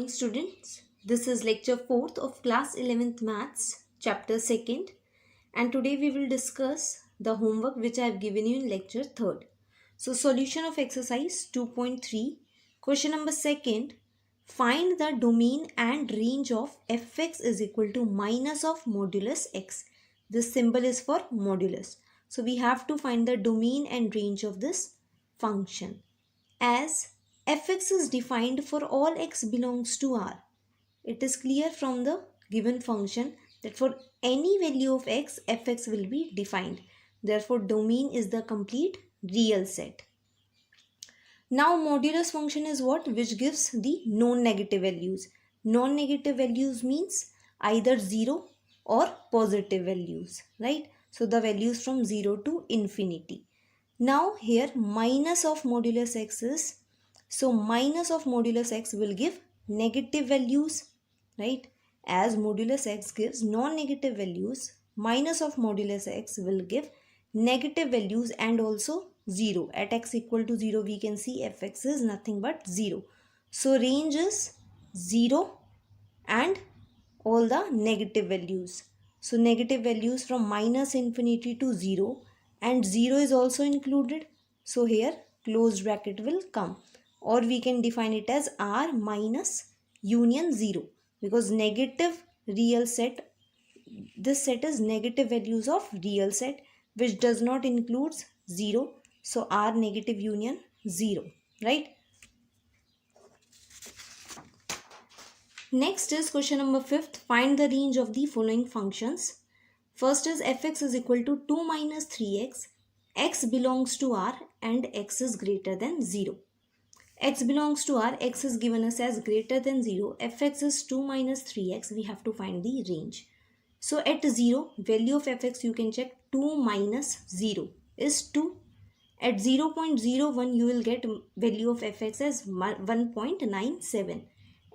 morning students. This is lecture 4th of class 11th maths chapter 2nd, and today we will discuss the homework which I have given you in lecture 3rd. So solution of exercise 2.3, question number 2nd, find the domain and range of fx is equal to minus of modulus x. This symbol is for modulus. So we have to find the domain and range of this function. As fx is defined for all x belongs to R, it is clear from the given function that for any value of x, fx will be defined. Therefore, domain is the complete real set. Now, modulus function is what? Which gives the non-negative values. Non-negative values means either 0 or positive values, right? So, the values from 0 to infinity. Now, here minus of modulus x is, so minus of modulus x will give negative values, right? As modulus x gives non-negative values, minus of modulus x will give negative values and also 0. At x equal to 0, we can see fx is nothing but 0. So range is 0 and all the negative values. So negative values from minus infinity to 0, and 0 is also included. So here closed bracket will come, or we can define it as R minus union 0, because negative real set, this set is negative values of real set which does not includes 0. So R negative union 0, right? Next is question number 5th. Find the range of the following functions. First is fx is equal to 2 minus 3x. X belongs to R and x is greater than 0. X belongs to R, x is given us as greater than 0. Fx is 2 minus 3x. We have to find the range. So at 0, value of fx you can check. 2 minus 0 is 2. At 0.01 you will get value of fx as 1.97.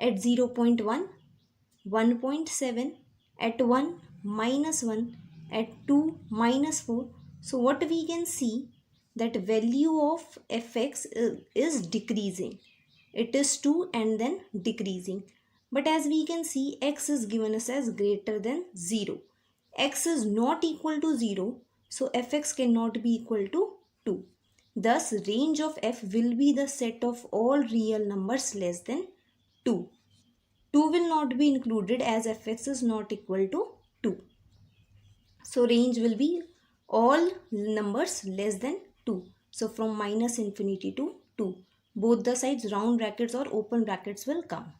At 0.1, 1.7. At 1, minus 1. At 2, minus 4. So what we can see, that value of fx is decreasing. It is 2 and then decreasing. But as we can see, x is given us as greater than 0. X is not equal to 0. So fx cannot be equal to 2. Thus, range of f will be the set of all real numbers less than 2. 2 will not be included as fx is not equal to 2. So range will be all numbers less than 2. So from minus infinity to 2. Both the sides round brackets or open brackets will come.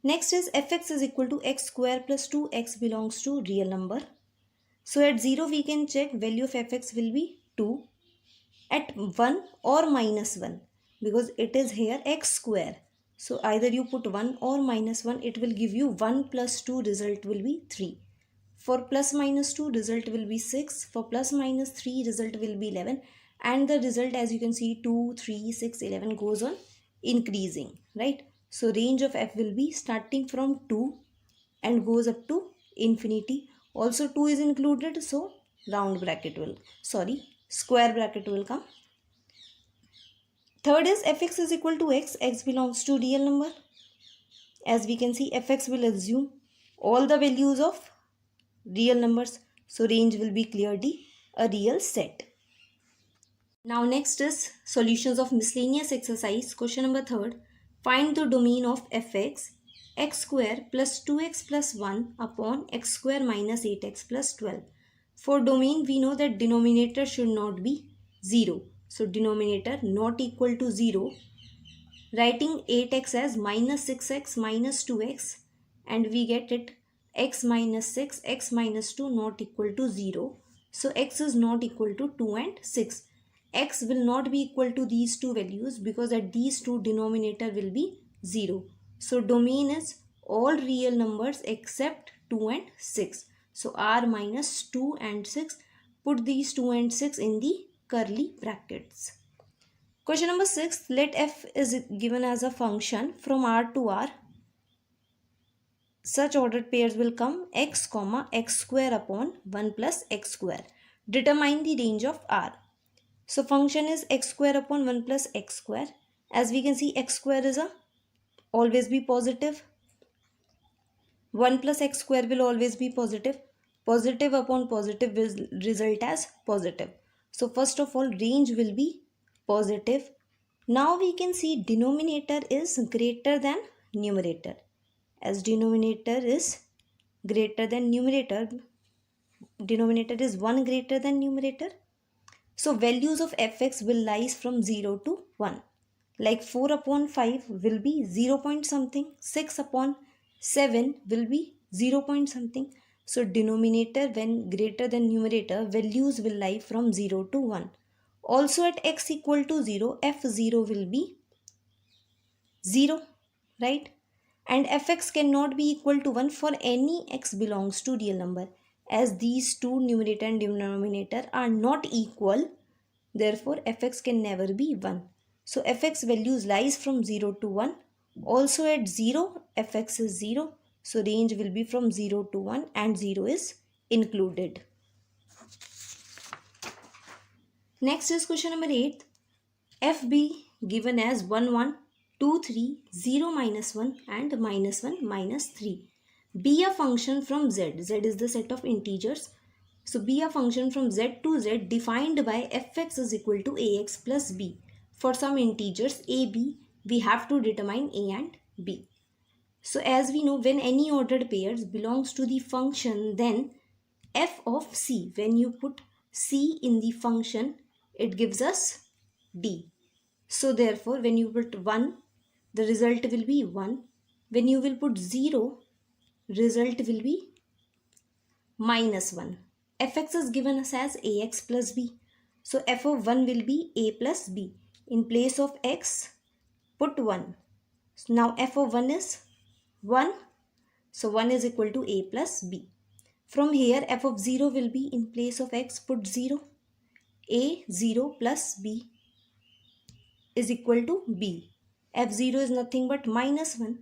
Next is fx is equal to x square plus 2x belongs to real number. So at 0 we can check value of fx will be 2. At 1 or minus 1, because it is here x square. So either you put 1 or minus 1, it will give you 1 plus 2, result will be 3. For plus minus 2, result will be 6. For plus minus 3, result will be 11. And the result, as you can see, 2, 3, 6, 11 goes on increasing, right? So range of f will be starting from 2 and goes up to infinity. Also 2 is included, so round bracket will, square bracket will come. Third is fx is equal to x. X belongs to real number. As we can see, fx will assume all the values of real numbers. So range will be clearly a real set. Now next is solutions of miscellaneous exercise. Question number 3rd. Find the domain of fx, x square plus 2x plus 1 upon x square minus 8x plus 12. For domain, we know that denominator should not be 0. So denominator not equal to 0. Writing 8x as minus 6x minus 2x, and we get it x minus 6, x minus 2 not equal to 0. So x is not equal to 2 and 6. X will not be equal to these two values because at these two denominator will be 0. So domain is all real numbers except 2 and 6. So r minus 2 and 6. Put these 2 and 6 in the curly brackets. Question number 6. Let f is given as a function from r to r. Such ordered pairs will come x comma x square upon 1 plus x square. Determine the range of r. So function is x square upon 1 plus x square. As we can see, x square is a always be positive. 1 plus x square will always be positive. Positive upon positive will result as positive. So first of all, range will be positive. Now we can see denominator is greater than numerator. As denominator is greater than numerator, denominator is 1 greater than numerator. So values of fx will lies from 0 to 1. Like 4 upon 5 will be 0 point something. 6 upon 7 will be 0 point something. So denominator when greater than numerator, values will lie from 0 to 1. Also at x equal to 0, f0 will be 0, right? And fx cannot be equal to 1 for any x belongs to real number. As these two, numerator and denominator, are not equal, therefore fx can never be 1. So fx values lies from 0 to 1. Also at 0, fx is 0. So range will be from 0 to 1 and 0 is included. Next is question number 8. f be given as 1, 1, 2, 3, 0, minus 1 and minus 1, minus 3. Be a function from z. Z is the set of integers. So be a function from z to z defined by fx is equal to ax plus b. For some integers a, b, we have to determine a and b. So as we know, when any ordered pairs belongs to the function, then f of c, when you put c in the function, it gives us d. So therefore, when you put 1, the result will be 1. When you will put 0, result will be minus 1. fx is given us as ax plus b. So f of 1 will be a plus b. In place of x, put 1. So now f of 1 is 1. So 1 is equal to a plus b. From here, f of 0 will be in place of x, put 0. a 0 plus b is equal to b. f0 is nothing but minus 1.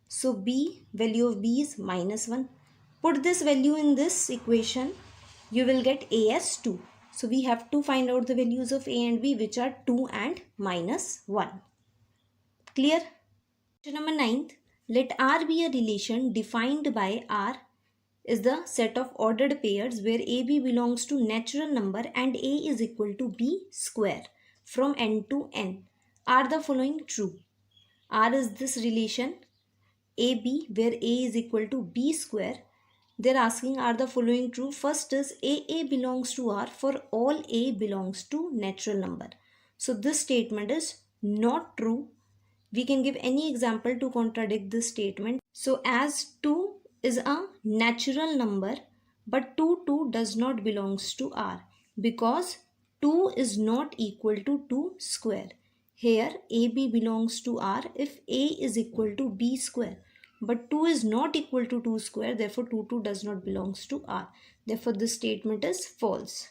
So b, value of b is minus 1. Put this value in this equation, you will get a as 2. So we have to find out the values of a and b, which are 2 and minus 1. Clear? Question number 9. Let R be a relation defined by R is the set of ordered pairs where AB belongs to natural number and A is equal to B square from n to n. Are the following true? R is this relation AB where A is equal to B square. They're asking, are the following true? First is AA belongs to R for all A belongs to natural number. So this statement is not true. We can give any example to contradict this statement. So as 2 is a natural number, but 2 does not belongs to R because 2 is not equal to 2 square. Here AB belongs to R if A is equal to B square. But 2 is not equal to 2 square, therefore 2 does not belongs to R. Therefore this statement is false.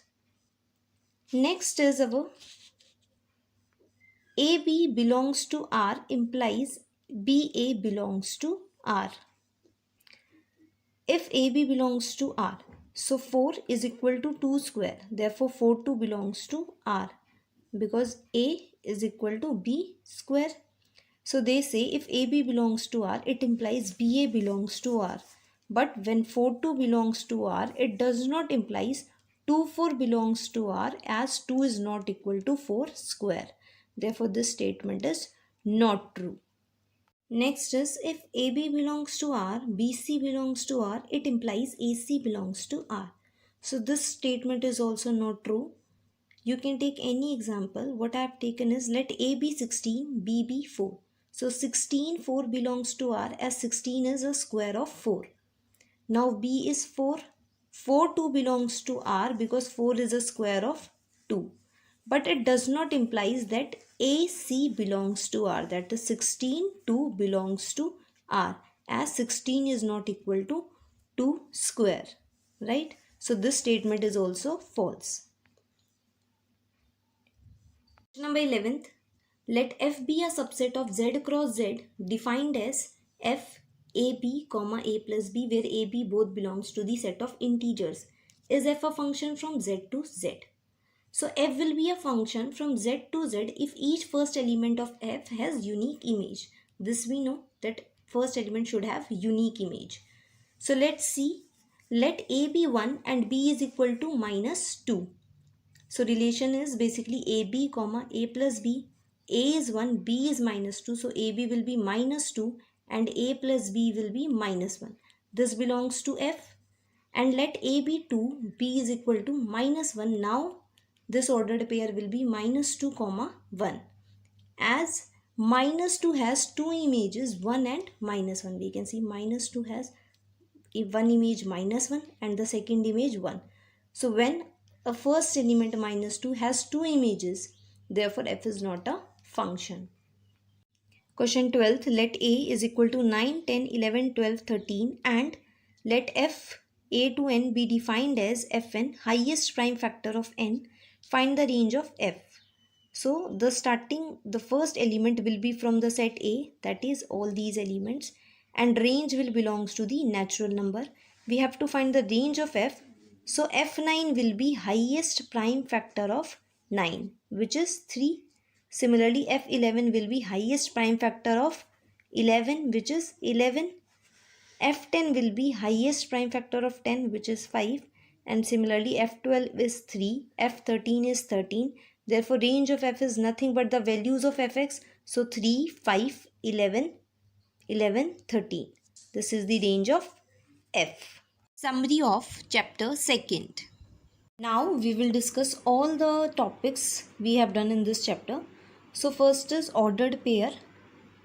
Next is our AB belongs to R implies BA belongs to R. If AB belongs to R, so 4 is equal to 2 square. Therefore 4 belongs to R because A is equal to B square. So they say if AB belongs to R, it implies BA belongs to R. But when 4 belongs to R, it does not implies 2 belongs to R as 2 is not equal to 4 square. Therefore this statement is not true. Next is if AB belongs to R, BC belongs to R, it implies AC belongs to R. So this statement is also not true. You can take any example. What I have taken is let A be 16, B be 4. So 16, 4 belongs to R as 16 is a square of 4. Now B is 4. 4 belongs to R because 4 is a square of 2. But it does not implies that AC belongs to R. That is 16, 2 belongs to R as 16 is not equal to 2 square. Right? So this statement is also false. Number 11th. Let F be a subset of Z cross Z defined as F AB, A plus B where AB both belongs to the set of integers. Is F a function from Z to Z? So F will be a function from Z to Z if each first element of F has unique image. This we know, that first element should have unique image. So let's see. Let A be 1 and B is equal to -2. So relation is basically AB comma A plus B. A is 1, B is -2. So AB will be -2 and A plus B will be -1. This belongs to F. And let A be 2, B is equal to -1. Now this ordered pair will be -2 comma 1. As -2 has two images, 1 and -1. We can see -2 has one image -1 and the second image 1. So when a first element -2 has two images, therefore f is not a function. Question 12. Let A is equal to 9, 10, 11, 12, 13 and let f a to n be defined as fn, highest prime factor of n. Find the range of f. So the first element will be from the set A, that is all these elements, and range will belongs to the natural number. We have to find the range of f. So f9 will be highest prime factor of 9, which is 3. Similarly, f11 will be highest prime factor of 11, which is 11. f10 will be highest prime factor of 10, which is 5. And similarly, f12 is 3, f13 is 13. Therefore, range of f is nothing but the values of fx. So 3, 5, 11, 11, 13. This is the range of f. Summary of chapter 2nd. Now we will discuss all the topics we have done in this chapter. So first is ordered pair.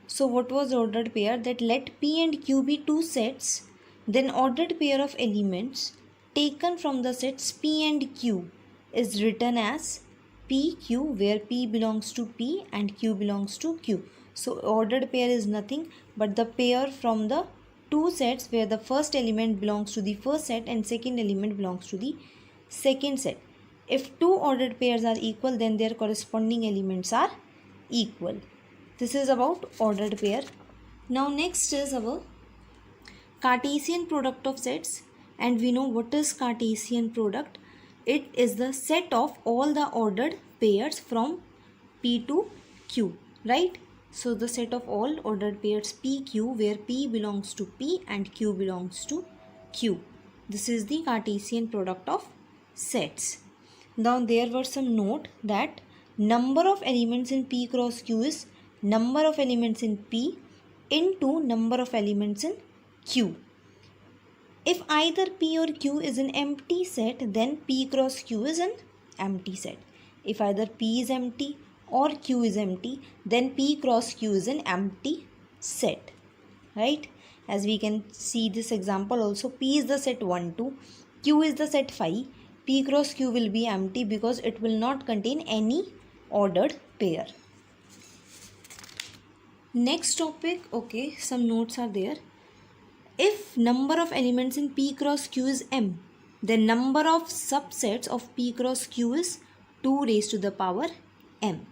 So what was ordered pair? That let P and Q be two sets, then ordered pair of elements taken from the sets P and Q is written as PQ, where P belongs to P and Q belongs to Q. So ordered pair is nothing but the pair from the two sets where the first element belongs to the first set and second element belongs to the second set. If two ordered pairs are equal, then their corresponding elements are equal. This is about ordered pair. Now next is our Cartesian product of sets, and we know what is Cartesian product. It is the set of all the ordered pairs from P to Q, right? So the set of all ordered pairs PQ, where P belongs to P and Q belongs to Q. This is the Cartesian product of sets. Now there were some note that number of elements in P cross Q is number of elements in P into number of elements in Q. If either P or Q is an empty set, then P cross Q is an empty set. If either P is empty or Q is empty, then P cross Q is an empty set, right? As we can see this example also, P is the set 1, 2, Q is the set 5. P cross Q will be empty because it will not contain any ordered pair. Next topic, okay, some notes are there. If number of elements in P cross Q is m, then number of subsets of P cross Q is 2 raised to the power m.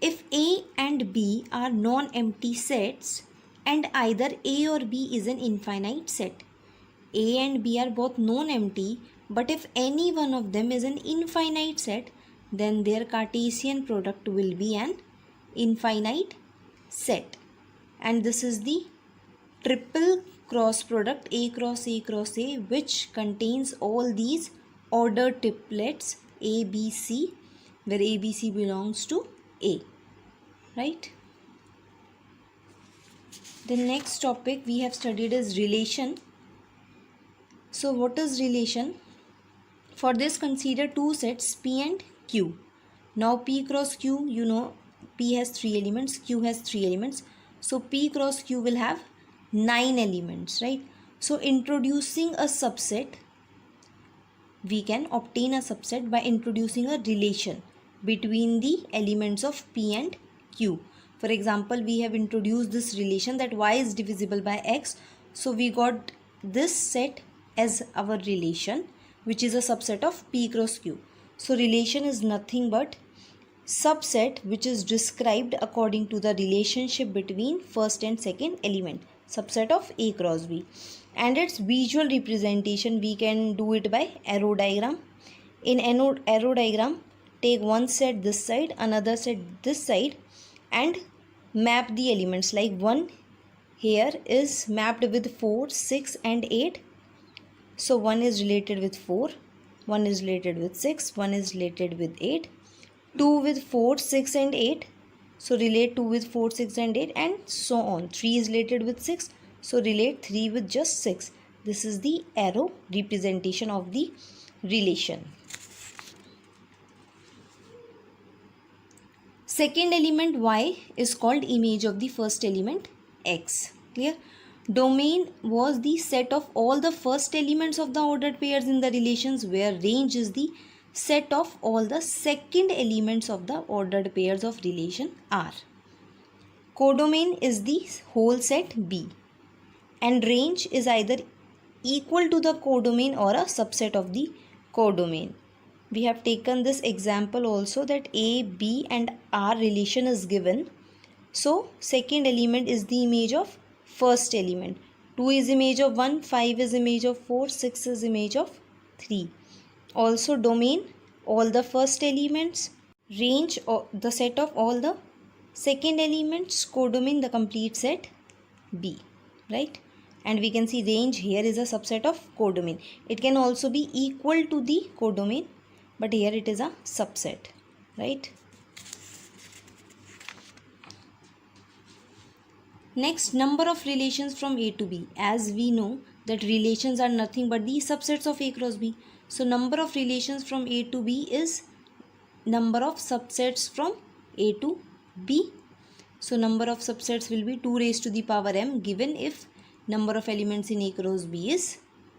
If A and B are non-empty sets and either A or B is an infinite set, A and B are both non-empty, but if any one of them is an infinite set, then their Cartesian product will be an infinite set. And this is the triple cross product A cross A cross A, which contains all these ordered triplets A, B, C, where A, B, C belongs to A, right? The next topic we have studied is relation. So what is relation? For this, consider two sets P and Q. Now P cross Q, you know, P has 3 elements, Q has 3 elements. So P cross Q will have 9 elements, right? So introducing a subset, we can obtain a subset by introducing a relation between the elements of P and Q. For example, we have introduced this relation that y is divisible by x. So we got this set as our relation, which is a subset of P cross Q. So relation is nothing but subset which is described according to the relationship between first and second element, subset of A cross B. And its visual representation, we can do it by arrow diagram. In arrow diagram, take one set this side, another set this side, and map the elements, like one here is mapped with 4, 6 and 8. So 1 is related with 4, 1 is related with 6, 1 is related with 8. 2 with 4, 6 and 8. So relate 2 with 4, 6 and 8 and so on. 3 is related with 6. So relate 3 with just 6. This is the arrow representation of the relation. Second element y is called image of the first element x. Clear? Domain was the set of all the first elements of the ordered pairs in the relations, where range is the set of all the second elements of the ordered pairs of relation R. Codomain is the whole set B, and range is either equal to the codomain or a subset of the codomain. We have taken this example also, that A, B and R relation is given. So second element is the image of first element. 2 is image of 1, 5 is image of 4, 6 is image of 3. Also domain, all the first elements. Range, or the set of all the second elements. Codomain, the complete set B, right? And we can see range here is a subset of codomain. It can also be equal to the codomain, but here it is a subset, right? Next, number of relations from A to B. As we know that relations are nothing but the subsets of A cross B. So number of relations from A to B is number of subsets from A to B. So number of subsets will be 2 raised to the power m, given if number of elements in A cross B is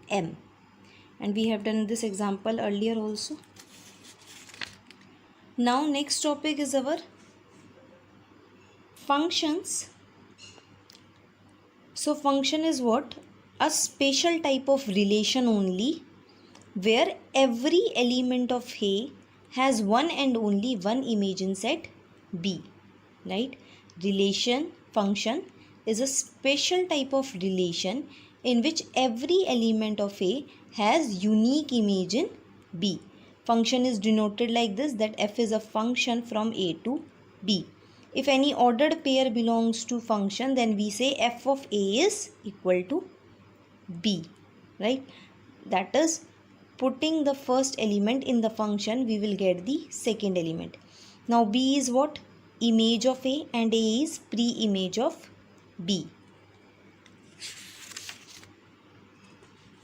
m. And we have done this example earlier also. Now next topic is our functions. So function is what? A special type of relation only, where every element of A has one and only one image in set B, right? Relation function is a special type of relation in which every element of A has unique image in B. Function is denoted like this, that f is a function from A to B. If any ordered pair belongs to function, then we say f of A is equal to B, right? That is, putting the first element in the function, we will get the second element. Now B is what? Image of A, and A is pre-image of B.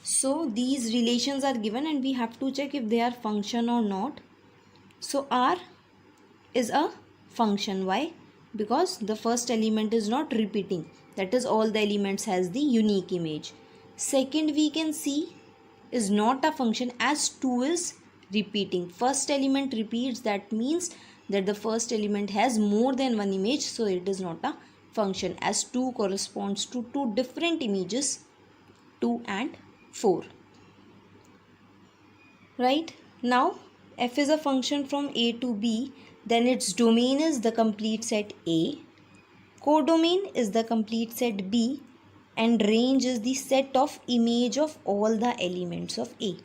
So these relations are given and we have to check if they are function or not. So R is a function. Why? Because the first element is not repeating. That is, all the elements has the unique image. Second, we can see is not a function, as 2 is repeating. First element repeats, that means that the first element has more than one image, so it is not a function, as 2 corresponds to two different images, 2 and 4. Right? Now f is a function from A to B, then its domain is the complete set A, codomain is the complete set B, and range is the set of image of all the elements of A.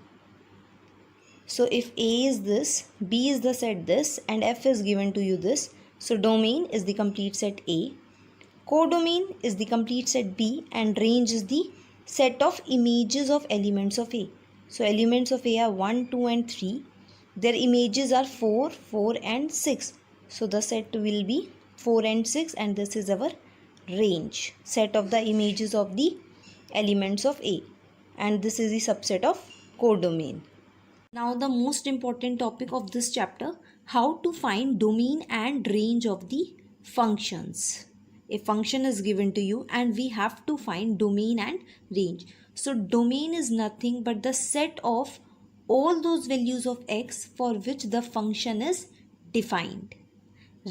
So if A is this, B is the set this, and f is given to you this, so domain is the complete set A, codomain is the complete set B, and range is the set of images of elements of A. So elements of A are 1, 2 and 3. Their images are 4, 4 and 6. So the set will be 4 and 6, and this is our range, set of the images of the elements of A. And this is the subset of codomain. Now the most important topic of this chapter, how to find domain and range of the functions. A function is given to you and we have to find domain and range. So domain is nothing but the set of all those values of x for which the function is defined.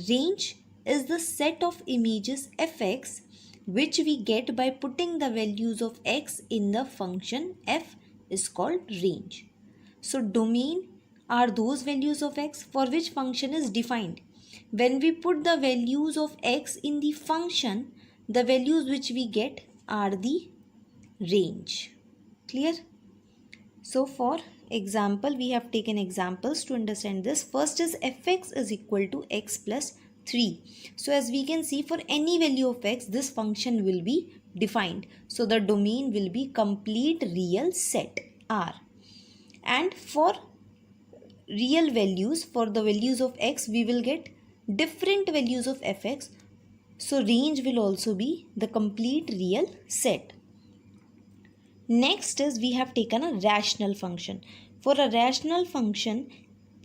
Range is the set of images fx which we get by putting the values of x in the function f is called range. So domain are those values of x for which function is defined. When we put the values of x in the function, the values which we get are the range. Clear? So for example, we have taken examples to understand this. First is fx is equal to x plus 3. So as we can see, for any value of x, this function will be defined. So the domain will be complete real set R. And for real values, for the values of x, we will get different values of fx. So range will also be the complete real set. Next is we have taken a rational function. For a rational function,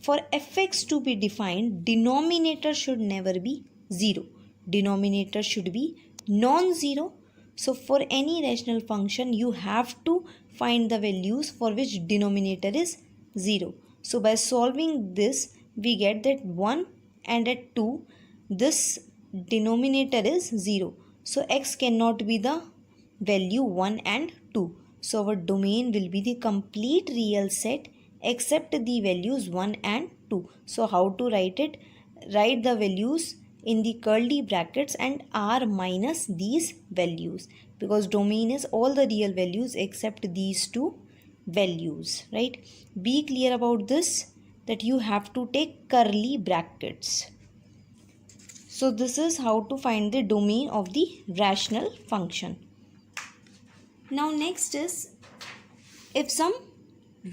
for fx to be defined, denominator should never be 0. Denominator should be non-zero. So for any rational function, you have to find the values for which denominator is 0. So by solving this, we get that 1 and at 2, this denominator is 0. So x cannot be the value 1 and 2. So our domain will be the complete real set except the values 1 and 2. So how to write it? Write the values in the curly brackets and r minus these values, because domain is all the real values except these two values, right? Be clear about this, that you have to take curly brackets. So this is how to find the domain of the rational function. Now next is if some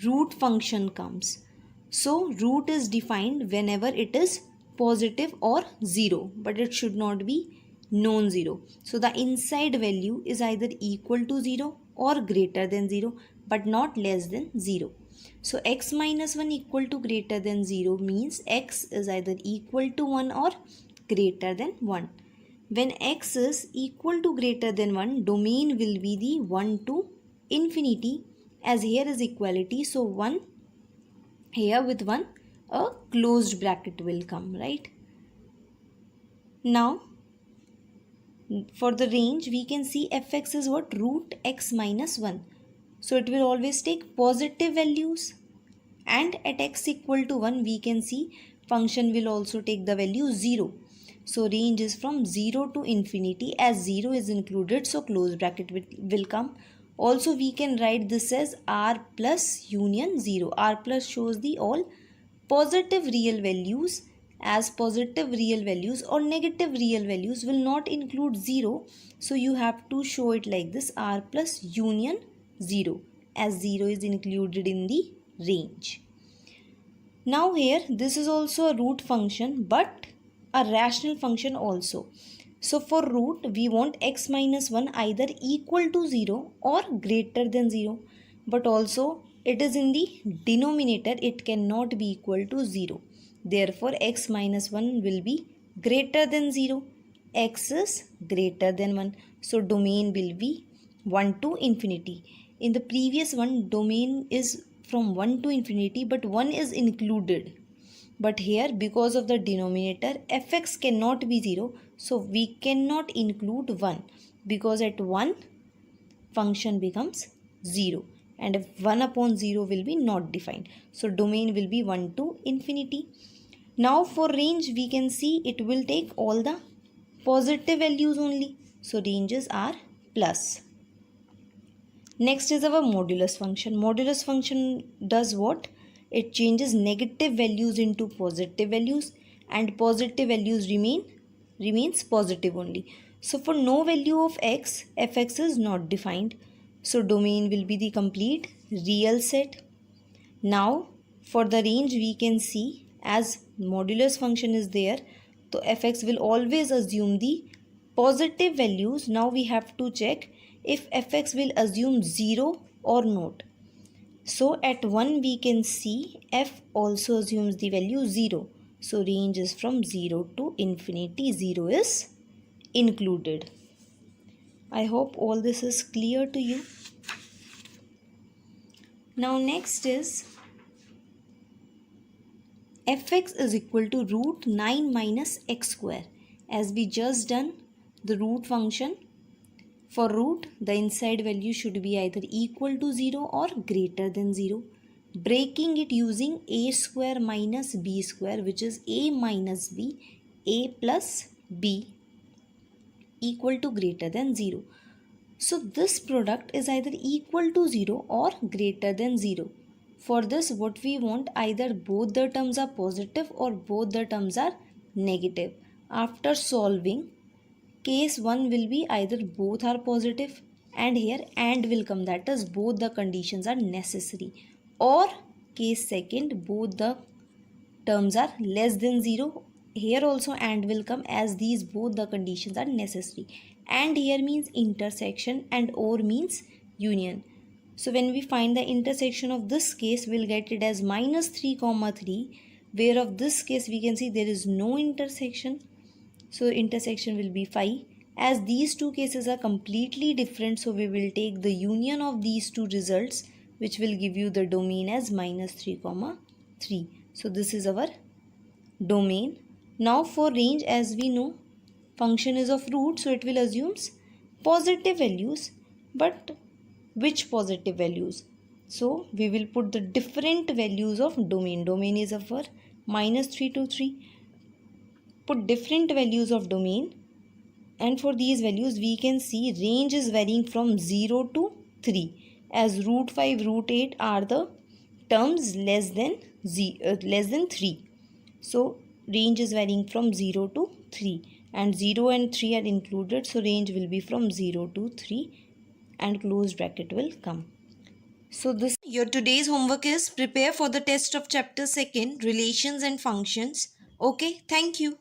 root function comes. So root is defined whenever it is positive or 0, but it should not be non-zero. So the inside value is either equal to 0 or greater than 0, but not less than 0. So x minus 1 equal to greater than 0 means x is either equal to 1 or greater than 1. When x is equal to greater than 1, domain will be the 1 to infinity, as here is equality. So 1 here with 1, a closed bracket will come, right? Now for the range, we can see fx is what? Root x minus 1. So it will always take positive values, and at x equal to 1 we can see function will also take the value 0. So range is from 0 to infinity, as 0 is included, so close bracket will come. Also we can write this as r plus union 0. R plus shows the all positive real values, as positive real values or negative real values will not include 0. So you have to show it like this, r plus union 0, as 0 is included in the range. Now here this is also a root function, but a rational function also. So for root, we want x minus 1 either equal to 0 or greater than 0. But also it is in the denominator, it cannot be equal to 0. Therefore x minus 1 will be greater than 0. X is greater than 1. So domain will be 1 to infinity. In the previous one, domain is from 1 to infinity, but 1 is included. But here, because of the denominator, fx cannot be 0. So we cannot include 1, because at 1 function becomes 0. And if 1 upon 0 will be not defined. So domain will be 1 to infinity. Now for range, we can see it will take all the positive values only. So ranges are plus. Next is our modulus function. Modulus function does what? It changes negative values into positive values, and positive values remains positive only. So for no value of x, fx is not defined. So domain will be the complete real set. Now for the range, we can see as modulus function is there, so fx will always assume the positive values. Now we have to check if fx will assume 0 or not. So at 1 we can see f also assumes the value 0. So range is from 0 to infinity. 0 is included. I hope all this is clear to you. Now next is fx is equal to root 9 minus x square. As we just done the root function, for root, the inside value should be either equal to 0 or greater than 0. Breaking it using a square minus b square, which is a minus b, a plus b equal to greater than 0. So this product is either equal to 0 or greater than 0. For this, what we want, either both the terms are positive or both the terms are negative. After solving, case 1 will be either both are positive, and here and will come, that is both the conditions are necessary, or case second both the terms are less than 0. Here also and will come, as these both the conditions are necessary. And here means intersection and or means union. So when we find the intersection of this case, we'll get it as minus 3 comma 3, where of this case we can see there is no intersection. So intersection will be 5. As these two cases are completely different, so we will take the union of these two results, which will give you the domain as minus 3 comma 3. So this is our domain. Now for range, as we know, function is of root, so it will assumes positive values. But which positive values? So we will put the different values of domain. Domain is of our minus 3 to 3. Put different values of domain, and for these values we can see range is varying from 0 to 3, as root 5, root 8 are the terms less than 3. So range is varying from 0 to 3, and 0 and 3 are included, so range will be from 0 to 3 and close bracket will come. So this your today's homework is prepare for the test of chapter 2, relations and functions. Okay, thank you.